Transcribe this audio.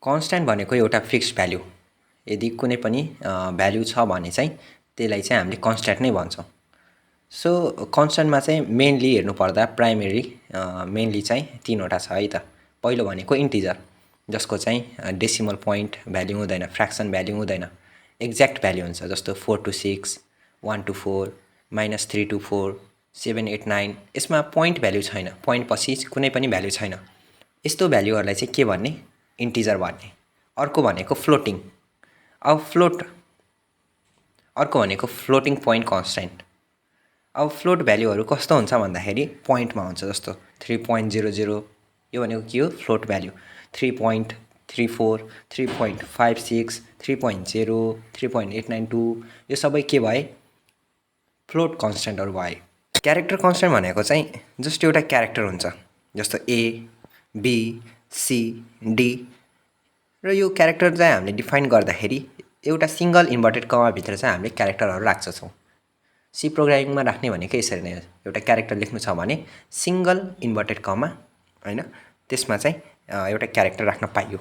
Constant भनेको एउटा fixed value. यदि कुनै पनि भ्याल्यु छ भने चाहिँ त्यसलाई चाहिँ हामीले कन्स्ट्यान्ट नै भन्छौँ। सो कन्स्ट्यान्टमा चाहिँ मेनली हेर्नुपर्दा प्राइमेरी मेनली चाहिँ तीनवटा छ है त। पहिलो भनेको इन्टिजर, जसको चाहिँ डेसिमल पोइन्ट भ्याल्यु हुँदैन, फ्र्याक्सन भ्याल्यु हुँदैन, एक्ज्याक्ट भ्याल्यु हुन्छ। जस्तो 4 to 6, 1 to 4, -3 to 4, 7, 8, 9। यसमा पोइन्ट भ्याल्यु छैन, पोइन्ट पछि कुनै पनि भ्याल्यु छैन। यस्तो भ्याल्युहरूलाई चाहिँ के भन्ने? इन्टिजर भन्ने। अर्को भनेको फ्लोटिङ। अब अर्को भनेको फ्लोटिङ पोइन्ट कन्स्ट्यान्ट। अब फ्लोट भ्याल्युहरू कस्तो हुन्छ भन्दाखेरि पोइन्टमा हुन्छ। जस्तो 3.00 यो भनेको के हो? Float value. 3.34, 3.56, 3.0, 3.892 यो सबै के भए? फ्लोट कन्स्ट्यान्टहरू भए। क्यारेक्टर कन्स्ट्यान्ट भनेको चाहिँ जस्ट एउटा क्यारेक्टर हुन्छ, जस्तो ए, बी, सी, डी। र यो क्यारेक्टर चाहिँ हामीले डिफाइन गर्दाखेरि एउटा सिङ्गल इन्भर्टेड कमाभित्र चाहिँ हामीले क्यारेक्टरहरू राख्छौँ। सी प्रोग्रामिङमा राख्ने भनेको यसरी नै हो। एउटा क्यारेक्टर लेख्नु छ भने सिङ्गल इन्भर्टेड कमा होइन, त्यसमा चाहिँ एउटा क्यारेक्टर राख्न पाइयो।